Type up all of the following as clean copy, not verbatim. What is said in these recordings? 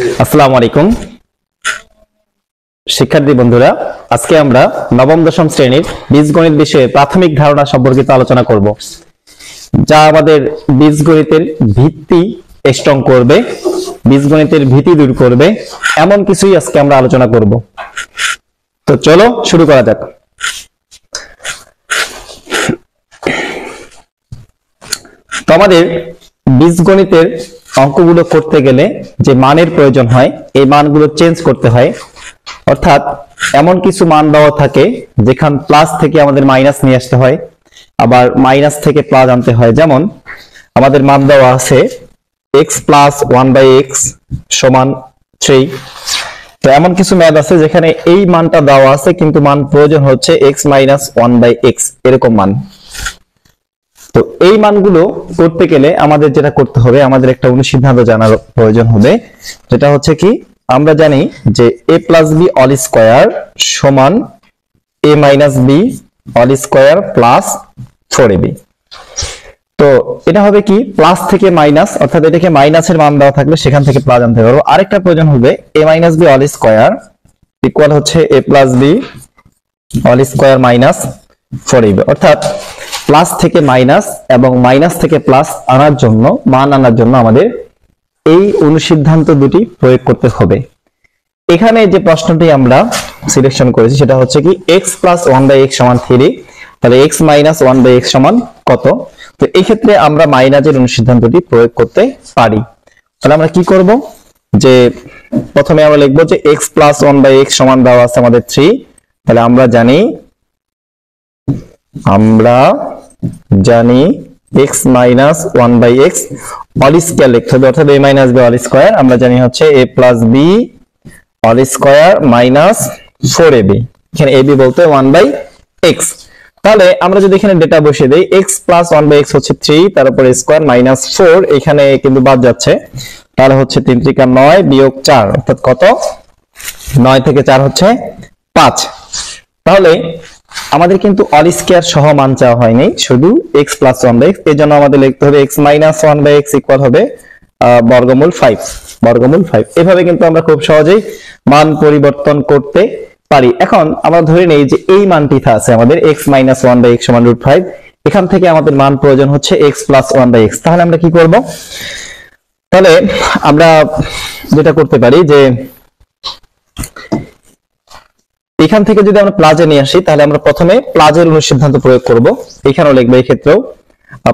আসসালামু আলাইকুম শিক্ষার্থী বন্ধুরা, আজকে আমরা নবম দশম শ্রেণীর বীজগণিত বিষয়ে প্রাথমিক ধারণা সম্পর্কিত আলোচনা করব, যা আমাদের বীজগণিতের ভিত্তি স্ট্রং করবে, বীজগণিতের ভীতি দূর করবে, এমন কিছুই আজকে আমরা আলোচনা করব। তো চলো শুরু করা যাক। তো আমাদের বীজগণিতের অঙ্কগুলো করতে গেলে যে মানের প্রয়োজন হয়, এই মানগুলো চেঞ্জ করতে হয়। অর্থাৎ এমন কিছু মান দেওয়া থাকে যেখান প্লাস থেকে আমাদের মাইনাস নিয়ে আসতে হয়, আবার মাইনাস থেকে প্লাস আনতে হয়। যেমন আমাদের মান দেওয়া আছে x প্লাস 1/x সমান 3। তো এমন কিছু ম্যাথ আছে যেখানে এই মানটা দেওয়া আছে কিন্তু মান প্রয়োজন হচ্ছে x মাইনাস 1/x, এরকম মান। তো এই মানগুলো করতে গেলে আমাদের যেটা করতে হবে, আমাদের একটা অনুসিদ্ধান্ত জানার প্রয়োজন হবে, যেটা হচ্ছে কি, আমরা জানি যে a plus B all square সমান a minus B all square plus 4ab। তো এটা হবে কি, প্লাস থেকে মাইনাস, অর্থাৎ এটাকে মাইনাসের মান দেওয়া থাকলে সেখান থেকে প্লাস আনতে পারবো। আরেকটা প্রয়োজন হবে a minus B all square equal হচ্ছে a plus B all square minus 4ab। অর্থাৎ প্লাস থেকে মাইনাস এবং মাইনাস থেকে প্লাস আনার জন্য, মান আনার জন্য আমাদের এই অনুসিদ্ধান্ত দুটি প্রয়োগ করতে হবে। এখানে যে প্রশ্নটি আমরা সিলেকশন করেছি সেটা হচ্ছে কি, x প্লাস 1/x সমান 3, তাহলে x মাইনাস 1/x সমান কত? তো এই ক্ষেত্রে আমরা মাইনাসের অনুসিদ্ধান্তটি প্রয়োগ করতে পারি। তাহলে আমরা কি করব, যে প্রথমে আমরা লিখব যে x প্লাস 1/x সমান দেওয়া আছে আমাদের 3। তাহলে আমরা জানি x minus 1/x all square লিখতে হবে, অর্থাৎ a minus b whole square আমরা জানি হচ্ছে a plus b whole square minus 4ab। এখানে ab বলতে 1/x। তাহলে আমরা যদি এখানে ডেটা বসিয়ে দেই, x প্লাস 1/x হচ্ছে 3, তার উপরে স্কয়ার মাইনাস 4, এখানে কিন্তু বাদ যাচ্ছে, তাহলে হচ্ছে 3 × 9 বিয়োগ 4, অর্থাৎ কত? 9 থেকে 4 হচ্ছে 5। তাহলে আমাদের কিন্তু অল স্কয়ার সহ মান চাওয়া হয়নি, শুধু x প্লাস 1/x। এর জন্য আমাদের লিখতে হবে x মাইনাস 1/x ইকুয়াল হবে বর্গমূল 5। এভাবে কিন্তু আমরা খুব সহজেই মান পরিবর্তন করতে পারি। এখন আমরা ধরে নেই যে এই মানটি আছে আমাদের x মাইনাস 1/x সমান √5। এখান থেকে আমাদের মান প্রয়োজন হচ্ছে x প্লাস 1/x। তাহলে আমরা কি করব? তাহলে আমরা যেটা করতে পারি যে এখান থেকে যদি আমরা প্লাজে নিয়ে আসি, তাহলে আমরা প্রথমে প্লাজের অনুসিদ্ধান্ত প্রয়োগ করব। এখানেও লিখবো এই ক্ষেত্রেও।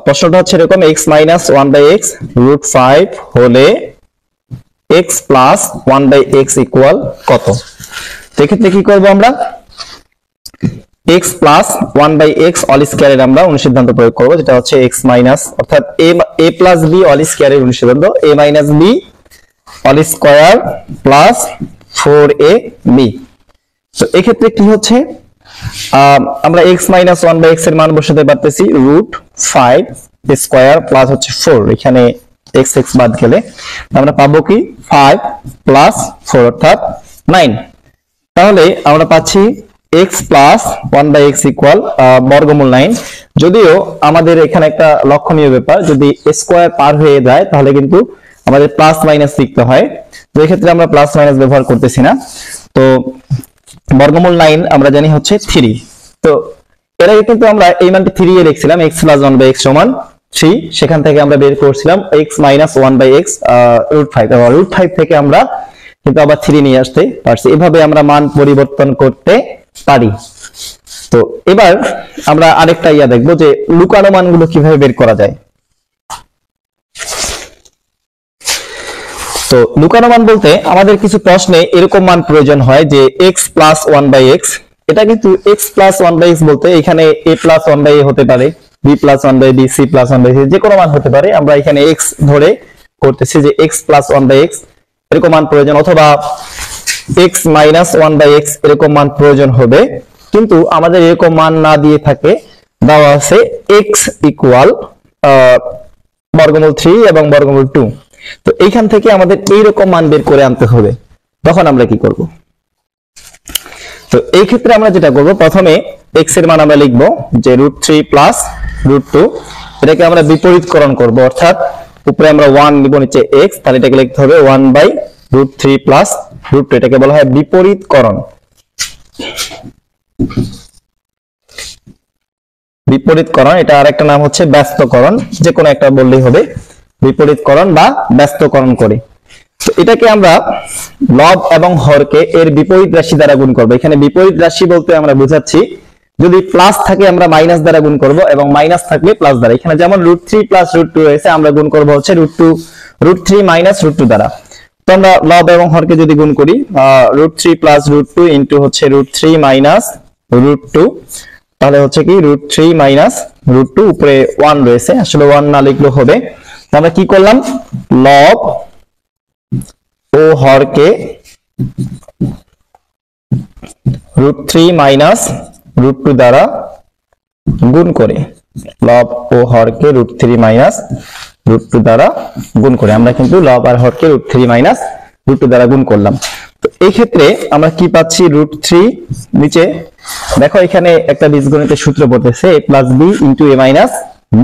প্রশ্নটা হচ্ছে এরকম, x মাইনাস 1/x √5 হলে x প্লাস 1/x ইকুয়াল কত? তো এক্ষেত্রে কি করব, আমরা x প্লাস 1/x অল স্কয়ারের আমরা অনুসিদ্ধান্ত প্রয়োগ করব, যেটা হচ্ছে x মাইনাস, অর্থাৎ a প্লাস b অল স্কয়ারের অনুসিদ্ধান্ত a minus b whole square plus 4ab। তো এক্ষেত্রে কি হচ্ছে, আমরা x মাইনাস 1/x এর মান বসাতে পারতেছি √5 স্কয়ার প্লাস হচ্ছে 4, এখানে x বাদ গেলে আমরা পাবো কি 5 প্লাস 4 অর্থাৎ 9। তাহলে আমরা পাচ্ছি x প্লাস 1/x ইকুয়াল বর্গমূল 9। যদিও আমাদের এখানে একটা লক্ষণীয় ব্যাপার, যদি স্কয়ার পার হয়ে যায় তাহলে কিন্তু আমাদের প্লাস মাইনাস লিখতে হয়। তো এক্ষেত্রে আমরা প্লাস মাইনাস ব্যবহার করতেছি না। তো বর্গমূল 9 আমরা জানি হচ্ছে 3। তো এর আগে কিন্তু আমরা এই মানটি 3 এ লিখছিলাম, x প্লাস 1/x সমান 3, সেখান থেকে আমরা বের করছিলাম x মাইনাস 1/x √5। আবার √5 থেকে আমরা কিন্তু আবার 3 নিয়ে আসতে পারছি। এভাবে আমরা মান পরিবর্তন করতে পারি। তো এবার আমরা আরেকটা দেখবো যে লুকানো মানগুলো কিভাবে বের করা যায়। তো লুকানো মান বলতে আমাদের কিছু প্রশ্নে এরকম মান প্রয়োজন হয় যে x প্লাস 1/x, এটা কিন্তু x প্লাস 1/x বলতে এখানে a প্লাস 1/a হতে পারে, b plus 1/b, c plus 1/c, যে কোনো মান হতে পারে। আমরা এখানে x ধরে করতেছি যে x প্লাস 1/x এরকম মান প্রয়োজন, অথবা x মাইনাস 1/x এরকম মান প্রয়োজন হবে। কিন্তু আমাদের এরকম মান না দিয়ে থাকে, দেওয়া আছে x ইকুয়াল বর্গমূল 3 এবং বর্গমূল 2। তো এইখান থেকে আমাদের এইরকম মান বের করে আনতে হবে। তখন আমরা কি করব? তো এই ক্ষেত্রে আমরা যেটা করব, প্রথমে x এর মান আমরা লিখব যে √3 প্লাস √2, এটাকে আমরা বিপরীতকরণ করব, অর্থাৎ উপরে আমরা 1 নিব, নিচে x, তাহলে এটাকে লিখতে হবে √3 প্লাস √2, এটাকে বলা হয় বিপরীতকরণ। বিপরীতকরণ, এটা আরেকটা নাম হচ্ছে ব্যস্তকরণ, যে কোনো একটা বললেই হবে, বিপরীতকরণ বা ব্যস্তকরণ করে। তো এটাকে আমরা লব এবং হরকে এর বিপরীত রাশি দ্বারা গুণ করব। এখানে বিপরীত রাশি বলতে আমরা বোঝাচ্ছি যদি প্লাস থাকে আমরা মাইনাস দ্বারা গুণ করব এবং মাইনাস থাকলে প্লাস দ্বারা। এখানে যেমন √3 প্লাস √2 রয়েছে, আমরা গুণ করব হচ্ছে √3 মাইনাস √2 দ্বারা। তো আমরা লব এবং হরকে যদি গুণ করি, √3 প্লাস √2 ইনটু হচ্ছে √3 মাইনাস √2, তাহলে হচ্ছে কি √3 মাইনাস √2, উপরে 1 রয়েছে, আসলে 1 না লিখলেও হবে। আমরা কি করলাম, লব ও হরকে √3 মাইনাস √2 দ্বারা গুণ করে, লব ও হরকে √3 মাইনাস √2 দ্বারা গুণ করে আমরা কিন্তু লব আর হরকে √3 মাইনাস √2 দ্বারা গুণ করলাম। তো এই ক্ষেত্রে আমরা কি পাচ্ছি, √3 নিচে দেখো এখানে একটা বীজগণিতের সূত্র পড়তেছে a plus b into a minus b,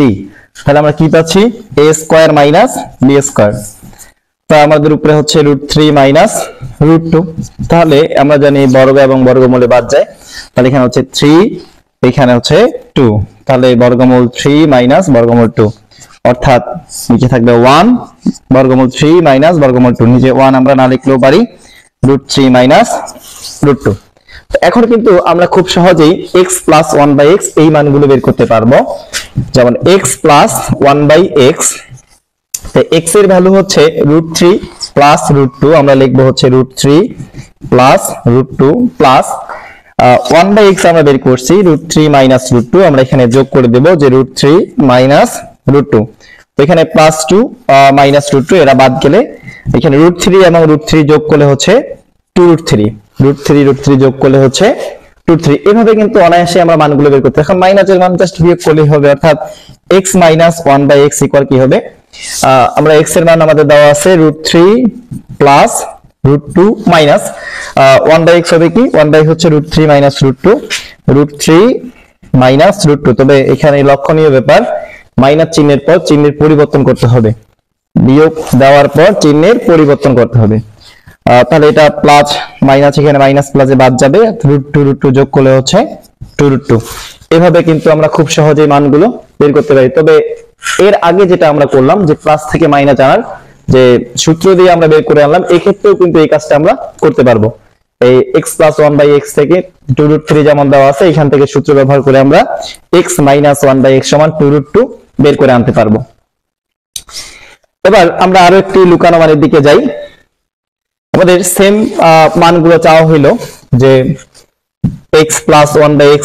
তাহলে আমরা কি পাচ্ছি a square minus b square. তা আমাদের উপরে হচ্ছে √3 মাইনাস √2, তাহলে আমরা জানি বর্গ এবং বর্গমূলে বাদ যায়, তাহলে এখানে হচ্ছে 3, এখানে হচ্ছে 2, তাহলে বর্গমূল 3 মাইনাস বর্গমূল 2, অর্থাৎ নিচে থাকবে 1 বর্গমূল 3 মাইনাস বর্গমূল 2, নিচে 1 আমরা না লিখলেও পারি, √3 মাইনাস √2। তো এখন কিন্তু আমরা খুব সহজেই x প্লাস 1/x এই মানগুলো বের করতে পারবো। যেমন x প্লাস 1/x, তো x এর ভ্যালু হচ্ছে √3 প্লাস √2, আমরা লিখবো হচ্ছে √3 প্লাস √2 প্লাস 1/x আমরা বের করছি √3 মাইনাস √2, আমরা এখানে যোগ করে দেব যে √3 মাইনাস √2। তো এখানে প্লাস 2 মাইনাস √2 এরা বাদ গেলে এখানে √3 এবং √3 যোগ করলে হচ্ছে 2√3, √3 যোগ করলে হচ্ছে 2√3। এভাবে কিন্তু অনায়াসে আমরা মানগুলো বের করতে, এখন মাইনাসের মান জাস্ট বিয়োগ করলেই হবে, অর্থাৎ x মাইনাস 1/x ইকুয়াল কি হবে, আমরা x এর মান আমাদের দেওয়া আছে √3 প্লাস √2 মাইনাস 1/x হবে কি, 1/x হচ্ছে √3 মাইনাস √2, √3 মাইনাস √2। তবে এখানে লক্ষণীয় ব্যাপার, মাইনাস চিহ্নের পর চিহ্নের পরিবর্তন করতে হবে, বিয়োগ দেওয়ার পর চিহ্নের পরিবর্তন করতে হবে। তাহলে এটা প্লাস মাইনাস, এখানে মাইনাস প্লাসে বাদ যাবে, √2 যোগ করলে হচ্ছে 2√2। এভাবে কিন্তু আমরা খুব সহজেই মানগুলো বের করতে পারি। তবে এর আগে যেটা আমরা করলাম যে প্লাস থেকে মাইনাস আনার যে সূত্র দিয়ে আমরা বের করে আনলাম, এই ক্ষেত্রেও কিন্তু এই কাজটা আমরা করতে পারবো। এই x প্লাস 1/x থেকে 2√3 যেমন দেওয়া আছে, এখান থেকে সূত্র ব্যবহার করে আমরা x মাইনাস 1/x সমান 2√2 বের করে আনতে পারবো। এবার আমরা আরো একটি লুকানো মানের দিকে যাই। আমাদের সেম মানগুলো চাওয়া হইলো যে x প্লাস 1/x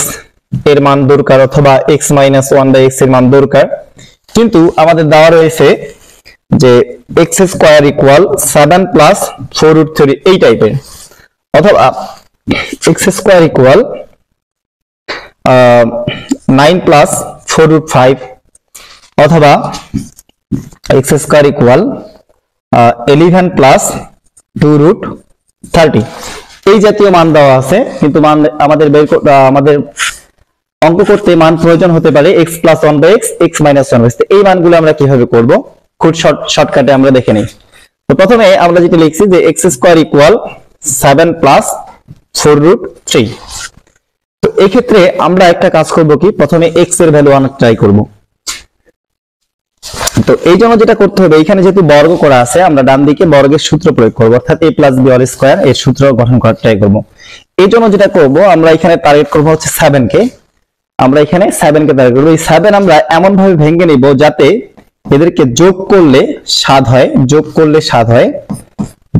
এর মান দরকার অথবা x মাইনাস 1/x এর মান দরকার, কিন্তু আমাদের দেওয়া রয়েছে যে x স্কয়ার ইকুয়াল 7 প্লাস 4√3 এই টাইপের, অথবা x স্কয়ার ইকুয়াল 9 প্লাস 4√5, অথবা x স্কয়ার ইকুয়াল 11 প্লাস 2√30 এই জাতীয় মান দেওয়া আছে। কিন্তু মান আমাদের অঙ্ক করতে মান প্রয়োজন হতে পারে x plus 1/x, x minus 1/x। এই মানগুলো আমরা কিভাবে করব, খুব শর্টকাটে আমরা দেখে নিই। তো প্রথমে আমরা যেটা লিখছি যে x স্কয়ার ইকুয়াল 7 প্লাস 4√3। তো এই ক্ষেত্রে আমরা একটা কাজ করব কি, প্রথমে x এর ভ্যালু আনার ট্রাই করব। তো এই জন্য যেটা করতে হবে, এখানে যেহেতু বর্গ করা আছে, আমরা ডান দিকে বর্গের সূত্র প্রয়োগ করব, অর্থাৎ a plus b whole square এর সূত্র গঠন করার ট্রাই করব। এই জন্য যেটা করব, আমরা এখানে টার্গেট করব হচ্ছে 7 কে, আমরা এখানে 7 কে টার্গেট করব। এই 7 আমরা এমন ভাবে ভেঙে নিব যাতে এদেরকে যোগ করলে 7 হয়, যোগ করলে 7 হয়,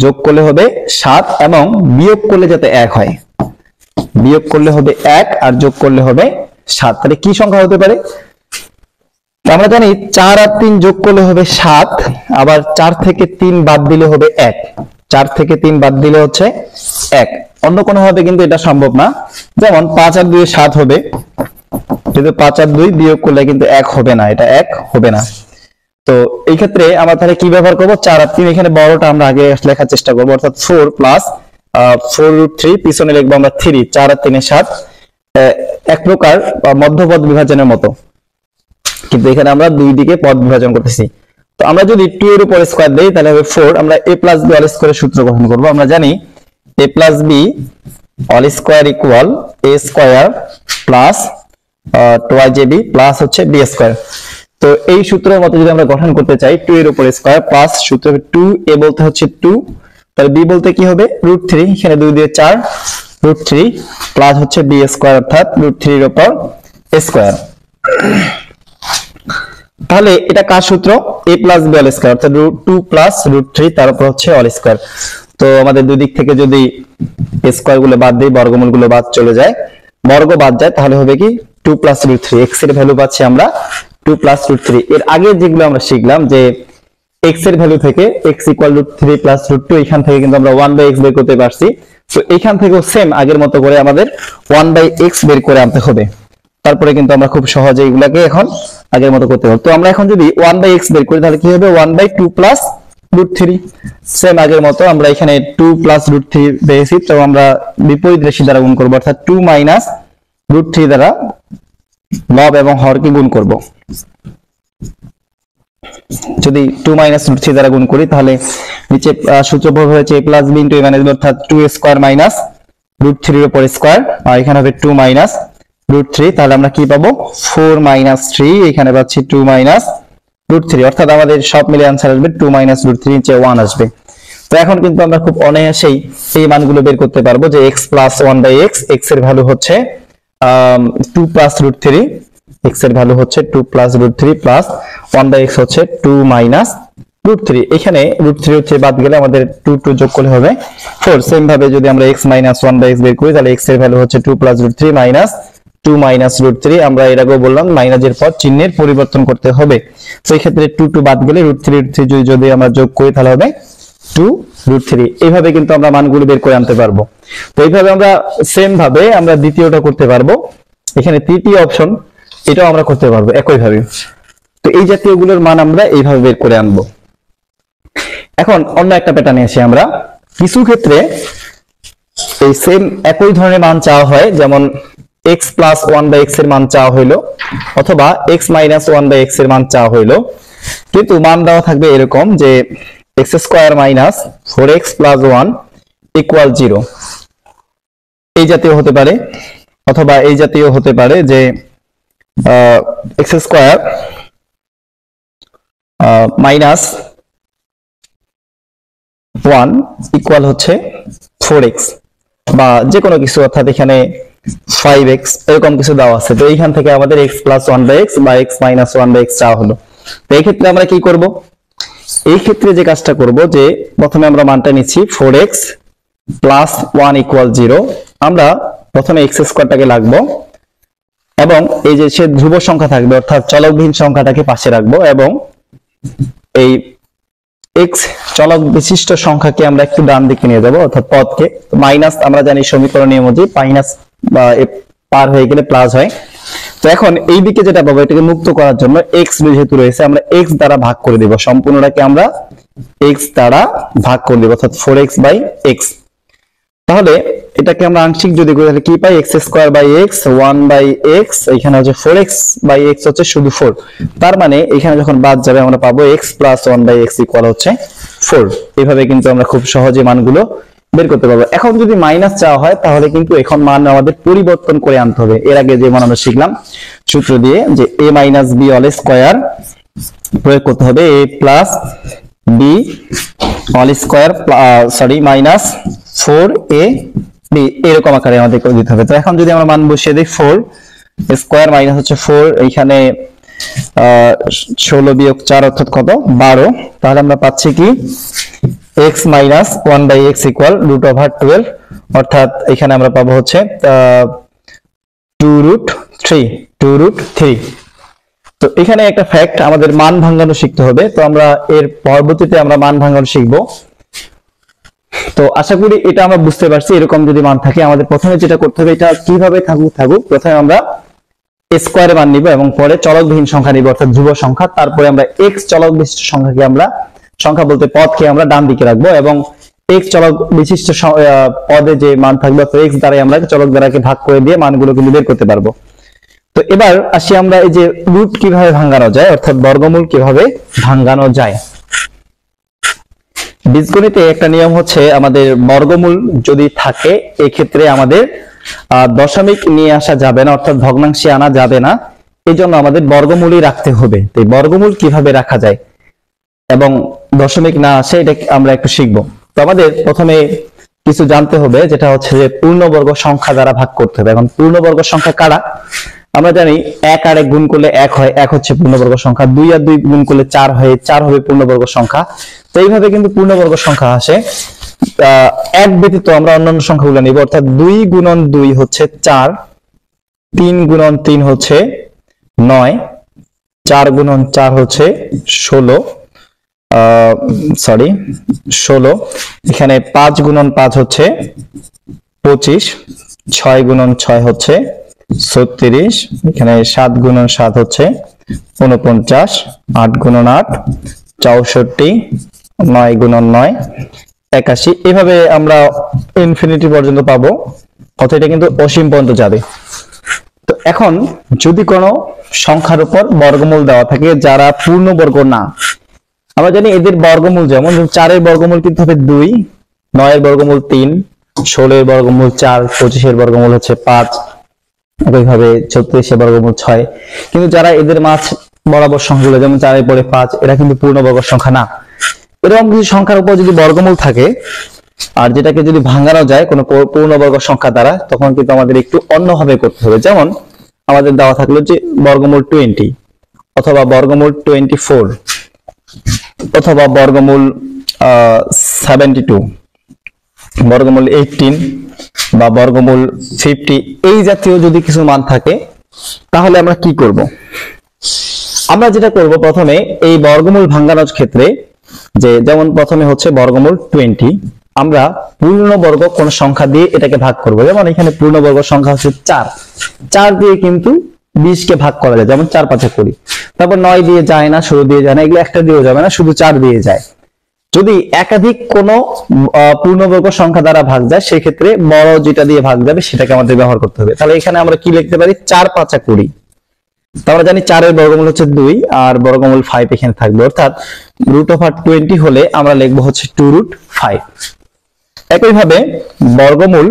যোগ করলে হবে 7, এবং বিয়োগ করলে যাতে 1 হয়, বিয়োগ করলে হবে 1 আর যোগ করলে হবে 7। তাহলে কি সংখ্যা হতে পারে, আমরা জানি 4 আর 3 যোগ করলে হবে 7, আবার 4 থেকে 3 বাদ দিলে হবে 1, 4 থেকে 3 বাদ দিলে হচ্ছে 1। অন্য কোনো ভাবে কিন্তু এটা সম্ভব না, যেমন 5 আর 2 7 হবে, কিন্তু 5 আর 2 বিয়োগ করলে কিন্তু 1 হবে না, এটা 1 হবে না। তো এই ক্ষেত্রে আমরা তাহলে কি ব্যবহার করব, 4 আর 3, এখানে বড়টা আমরা আগে লেখার চেষ্টা করব, অর্থাৎ 4 প্লাস 4√3, পিছনে লিখবো আমরা 3, 4 আর 3 7, এক প্রকার মধ্যপদ বিভাজনের মতো, কিন্তু এখানে আমরা দুই দিকে পদ বিভাজন করতেছি। তো আমরা যদি 2 এর উপর স্কয়ার দেই তাহলে হবে 4। আমরা a প্লাস b অল স্কয়ারের সূত্র গঠন করব। আমরা জানি a plus b whole square equal a square plus 2ab plus হচ্ছে b স্কয়ার। তো এই সূত্রের মতো যদি আমরা গঠন করতে চাই 2 এর উপর স্কয়ার প্লাস সূত্র হবে 2a বলতে হচ্ছে 2, তাহলে b বলতে কি হবে √3, এখানে 2 দিয়ে 4 √3 প্লাস হচ্ছে b স্কয়ার অর্থাৎ √3 এর উপর স্কয়ার। তাহলে এটা কার সূত্র? a plus b whole square অর্থাৎ 2 প্লাস √3 তার উপর হচ্ছে অল স্কয়ার। তো আমাদের দুই দিক থেকে যদি স্কয়ার গুলো বাদ দেই, বর্গমূল গুলো বাদ চলে যায়, বর্গ বাদ যায়, তাহলে হবে কি 2 প্লাস √3। x এর ভ্যালু পাচ্ছি আমরা 2 প্লাস √3। এর আগে যেগুলো আমরা শিখলাম যে x এর ভ্যালু থেকে x ইকুয়াল √3 প্লাস √2, এখান থেকে কিন্তু আমরা 1/x বের করতে পারছি। তো এখান থেকেও সেম আগের মতো করে আমাদের 1/x বের করে আনতে হবে, তারপরে কিন্তু আমরা খুব সহজে এগুলাকে এখন আগের মতো করতে পারবো। তো আমরা এখন যদি 1/x বের করি তাহলে কি হবে 1/2 প্লাস √3, সেম আগের মতো আমরা এখানে 2 প্লাস √3 পেয়েছি, তো আমরা বিপরীত রাশি দ্বারা গুণ করব অর্থাৎ 2 মাইনাস √3 দ্বারা লব এবং হরকে গুণ করব। যদি 2 মাইনাস √3 দ্বারা গুণ করি তাহলে নিচে সূত্র প্রয়োগ হয়েছে a plus b into a minus b অর্থাৎ 2 স্কয়ার মাইনাস √3 এর উপর স্কয়ার, আর এখানে হবে 2 মাইনাস √3, তাহলে আমরা কি পাবো 4 মাইনাস 3, এখানে পাচ্ছি 2 মাইনাস √3 অর্থাৎ আমাদের সব মিলে आंसर আসবে 2 মাইনাস √3 নিচে 1 আসবে। তো এখন কিন্তু আমরা খুব অনায়াসেই এই মানগুলো বের করতে পারবো যে x প্লাস 1/x, x এর ভ্যালু হচ্ছে 2 প্লাস √3, x এর ভ্যালু হচ্ছে 2 প্লাস √3 প্লাস 1/x হচ্ছে 2 মাইনাস √3। এখানে √3 বাদ গেলে আমাদের 2 যোগ করলে হবে 4। সেম ভাবে যদি আমরা x মাইনাস 1/x বের করি তাহলে x এর ভ্যালু হচ্ছে 2 প্লাস √3 মাইনাস 2 মাইনাস √3। আমরা এর আগেও বললাম মাইনাসের পর চিহ্নের পরিবর্তন করতে হবে, তো এই ক্ষেত্রে 2 বাদ গেলে √3 যদি আমরা যোগ করি তাহলে হবে 2√3। এইভাবে কিন্তু আমরা মানগুলো বের করে আনতে পারবো। তো এইভাবে আমরা সেম ভাবে আমরা দ্বিতীয়টা করতে পারবো, এখানে তৃতীয় অপশন এটাও আমরা করতে পারবো একই ভাবে। তো এই জাতীয় গুলোর মান আমরা এইভাবে বের করে আনবো। এখন অন্য একটা প্যাটার্নে আসি আমরা। কিছু ক্ষেত্রে এই সেম একই ধরনের মান চাওয়া হয়, যেমন x প্লাস 1/x এর মান চাওয়া হইলো অথবা x মাইনাস 1/x এর মান চাওয়া হইলো, কিন্তু মান দেওয়া থাকবে এরকম যে x square minus 4x plus 1 equal 0, এই জাতীয় হতে পারে, অথবা এই জাতীয় হতে পারে যে x স্কয়ার মাইনাস 1 ইকুয়াল হচ্ছে 4x, বা যে কোনো কিছু অর্থাৎ এখানে 5x এরকম কিছু দেওয়া আছে। তো এইখান থেকে আমাদের x প্লাস 1/x বা x মাইনাস 1/x চাওয়া হলো। তো এই ক্ষেত্রে আমরা কি করব? এই ক্ষেত্রে যে কাজটা করব যে প্রথমে আমরা মানটা নিচ্ছি 4x প্লাস 1 ইকুয়াল 0। আমরা প্রথমে x স্কয়ারটাকে লাগবো এবং এই যে সে ধ্রুব সংখ্যা থাকবে অর্থাৎ চলকবিহীন সংখ্যাটাকে পাশে রাখবো, এবং এই x চলক বিশিষ্ট সংখ্যাকে আমরা একটু ডান দিকে নিয়ে যাব অর্থাৎ পদকে। মাইনাস আমরা জানি সমীকরণ নিয়ম যে মাইনাস পার হয়ে গেলে প্লাস হয়। তো এখন এই দিকে যেটা পাবো এটাকে মুক্ত করার জন্য x যেহেতু রয়েছে আমরা x দ্বারা ভাগ করে দেব, সম্পূর্ণটাকে আমরা x দ্বারা ভাগ করে দেব অর্থাৎ 4x বাই x। তাহলে এটাকে আমরা আংশিক যদি করি তাহলে কি পাই x square by x 1/x, এখানে হচ্ছে 4x বাই x হচ্ছে শুধু 4, তার মানে এখানে যখন বাদ যাবে আমরা পাবো x প্লাস 1/x ইকুয়াল হচ্ছে 4। এইভাবে কিন্তু আমরা খুব সহজে মানগুলো বের করতে পারবো। এখন যদি মাইনাস চাওয়া হয় তাহলে কিন্তু এখন মান আমাদের পরিবর্তন করে আনতে হবে। এর আগে যে মান আমরা শিখলাম সূত্র দিয়ে যে a minus b whole square প্রয়োগ করতে হবে, a plus b whole square minus 4ab এরকম আকারে আমাদের করে দিতে হবে। তো এখন যদি আমরা মান বসিয়ে দিই 4 স্কয়ার মাইনাস হচ্ছে 4, এইখানে 16 বিয়োগ 4 অর্থাৎ কত 12, তাহলে আমরা পাচ্ছি কি x মাইনাস 1/x ইকুয়াল √12, অর্থাৎ এখানে আমরা পাবো হচ্ছে 2√3। তো এখানে একটা ফ্যাক্ট, আমাদের মান ভাঙানো শিখতে হবে। তো আমরা এর পরবর্তীতে আমরা মান ভাঙানো শিখবো। তো আশা করি এটা আমরা বুঝতে পারছি। এরকম যদি মান থাকে আমাদের প্রথমে যেটা করতে হবে, এটা কিভাবে থাকুক প্রথমে আমরা স্কয়ারে মান নিব এবং পরে চলকবিহীন সংখ্যা নিব অর্থাৎ ধ্রুব সংখ্যা, তারপরে আমরা x চলক বিশিষ্ট সংখ্যাকে আমরা সংখ্যা বলতে পদকে আমরা ডান দিকে রাখবো এবং x চলক বিশিষ্ট পদে যে মান থাকবে অর্থাৎ x দ্বারাই আমরা চলক দ্বারাকে ভাগ করে দিয়ে মানগুলো কিন্তু বের করতে পারবো। তো এবার আসি আমরা এই যে রুট কিভাবে ভাঙানো যায়, অর্থাৎ বর্গমূল কিভাবে ভাঙানো যায়। বীজগণিতে একটা নিয়ম হচ্ছে, আমাদের বর্গমূল যদি থাকে এক্ষেত্রে আমাদের দশমিক নিয়ে আসা যাবে না, অর্থাৎ ভগ্নাংশে আনা যাবে না। এই জন্য আমাদের বর্গমূলই রাখতে হবে। তো বর্গমূল কিভাবে রাখা যায় এবং দশমিক না আসে, এটা আমরা একটু শিখবো। তো আমাদের প্রথমে কিছু জানতে হবে, যেটা হচ্ছে যে পূর্ণবর্গ সংখ্যা দ্বারা ভাগ করতে হবে। এখন পূর্ণবর্গ সংখ্যা কারা? আমরা জানি 1 আর 1 গুণ করলে 1 হয়, 1 হচ্ছে পূর্ণবর্গ সংখ্যা। 2 আর 2 গুণ করলে 4 হয়, 4 হবে পূর্ণবর্গ সংখ্যা। তো এইভাবে কিন্তু পূর্ণবর্গ সংখ্যা আসে। এক ব্যতীত আমরা অন্যান্য সংখ্যাগুলো নিব, অর্থাৎ 2 গুণন 2 হচ্ছে 4, 3 গুণন 3 হচ্ছে 9, 4 গুণন 4 হচ্ছে 16, এখানে 5 গুণন 5 হচ্ছে 25, 6 গুণন 6 হচ্ছে 36, এখানে 7 গুণন 7 হচ্ছে 49, 8 গুণন 8 64, 9 গুণন 9 81। এভাবে আমরা ইনফিনিটি পর্যন্ত পাবো, অর্থাৎ এটা কিন্তু অসীম পর্যন্ত যাবে। তো এখন যদি কোনো সংখ্যার উপর বর্গমূল দেওয়া থাকে যারা পূর্ণবর্গ না, আমরা জানি এদের বর্গমূল, যেমন 4 এর বর্গমূল কিন্তু হবে 2, 9 এর বর্গমূল 3, 16 এর বর্গমূল 4, 25 এর বর্গমূল হচ্ছে 5, একইভাবে 34 এর বর্গমূল 6। কিন্তু যারা এদের মাঝ বরাবর সংখ্যাগুলো, যেমন 4 এর পরে 5, এরা কিন্তু পূর্ণবর্গ সংখ্যা না। এরকম কিছু সংখ্যার উপর যদি বর্গমূল থাকে আর যেটাকে যদি ভাঙানো যায় কোনো পূর্ণবর্গ সংখ্যা দ্বারা, তখন কিন্তু আমাদের একটু অন্যভাবে করতে হবে। যেমন আমাদের দেওয়া থাকলো যে বর্গমূল 20, অথবা বর্গমূল 24, অথবা বর্গমূল 72, বর্গমূল 18 বা বর্গমূল 50, এই জাতীয় যদি কিছু মান থাকে, তাহলে আমরা কি করব? আমরা যেটা করব, প্রথমে এই বর্গমূল ভাঙানোর ক্ষেত্রে যেমন প্রথমে হচ্ছে বর্গমূল 20, আমরা পূর্ণবর্গ কোন সংখ্যা দিয়ে এটাকে ভাগ করব। যেমন এখানে পূর্ণবর্গ সংখ্যা হচ্ছে 4, 4 দিয়ে কিন্তু 20 কে ভাগ করা যায়, যেমন 4 5 20। তারপর 9 দিয়ে যায় না, 16 দিয়ে যায় না, এগুলো একটা দিয়েও যাবে না, শুধু 4 দিয়ে যায়। যদি একাধিক কোনো পূর্ণবর্গ সংখ্যা দ্বারা ভাগ যায়, সেই ক্ষেত্রে বড় যেটা দিয়ে ভাগ যাবে সেটাকে আমাদের ব্যবহার করতে হবে। তাহলে এখানে আমরা কি লিখতে পারি? 4 5 20। তো আমরা জানি 4 এর বর্গমূল হচ্ছে 2 আর বর্গমূল 5 এখানে থাকবে, অর্থাৎ √20 হলে আমরা লিখবো হচ্ছে 2√5। একইভাবে বর্গমূল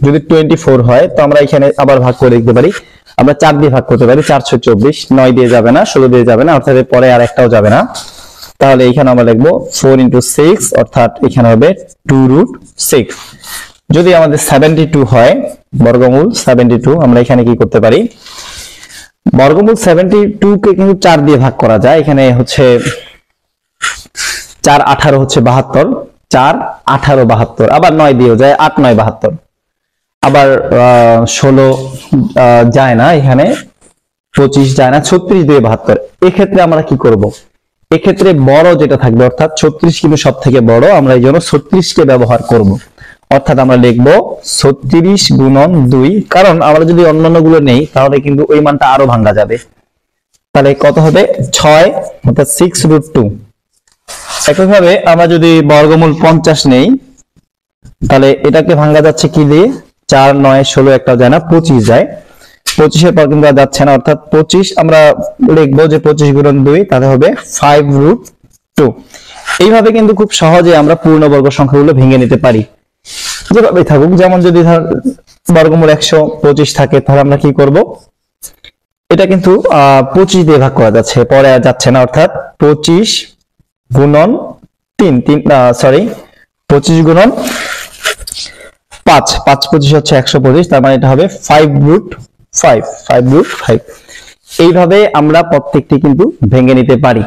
যদি 24 হয়, তো আমরা এখানে আবার ভাগ করে লিখতে পারি। আমরা 4 দিয়ে ভাগ করতে পারি, 4 6 24, 9 দিয়ে যাবে না, 16 দিয়ে যাবে না, অর্থাৎ পরে আর একটাও যাবে না। তাহলে এখানে আমরা লিখবো 4 × 6, অর্থাৎ এখানে হবে 2√6। যদি আমাদের 72 হয়, বর্গমূল 72, আমরা এখানে কি করতে পারি? বর্গমূল 72 কে কিন্তু 4 দিয়ে ভাগ করা যায়। এখানে হচ্ছে 4 18 হচ্ছে 72, 4 18 72, আবার 9 দিয়েও যায়, 8 9 72, আবার 16 যায় না, এখানে 25 যায় না, 36 দিয়ে 72। এক্ষেত্রে আমরা কি করব? এক্ষেত্রে বড় যেটা থাকবে, অর্থাৎ 36 কিন্তু সব থেকে বড়, আমরা এই জন্য 36 কে ব্যবহার করব। অর্থাৎ আমরা লিখব 36 গুণন 2, কারণ আমরা যদি অন্যান্য গুলো নেই তাহলে কিন্তু ওই মানটা আরো ভাঙা যাবে। তাহলে কত হবে? 6, অর্থাৎ 6√2। একইভাবে আমরা যদি বর্গমূল 50 নেই, তাহলে এটাকে ভাঙা যাচ্ছে কি দিয়ে? 4 9 16 একটাও যায় না, 25 যায়। 25 এর পর কিন্তু আর যাচ্ছে না, অর্থাৎ 25 আমরা লিখবো যে 25 গুণন 2, তাহলে হবে 5√2। এইভাবে কিন্তু খুব সহজে আমরা পূর্ণবর্গ সংখ্যাগুলো ভেঙে নিতে পারি, যেভাবে থাকুক। যেমন যদি বর্গমূল 125 থাকে, তাহলে আমরা কি করব? এটা কিন্তু 25 দিয়ে ভাগ করা যাচ্ছে, পরে আর যাচ্ছে না, অর্থাৎ 25 গুণন 3 25 গুণন 5, 5 25 হচ্ছে 125, তার মানে এটা হবে 5√5। এইভাবে আমরা প্রত্যেকটি কিন্তু ভেঙে নিতে পারি।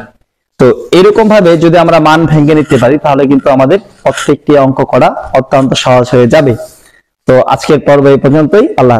তো এরকম ভাবে যদি আমরা মান ভেঙে নিতে পারি, তাহলে কিন্তু আমাদের প্রত্যেকটি অঙ্ক করা অত্যন্ত সহজ হয়ে যাবে। তো আজকের পর্ব এই পর্যন্তই। আল্লাহ।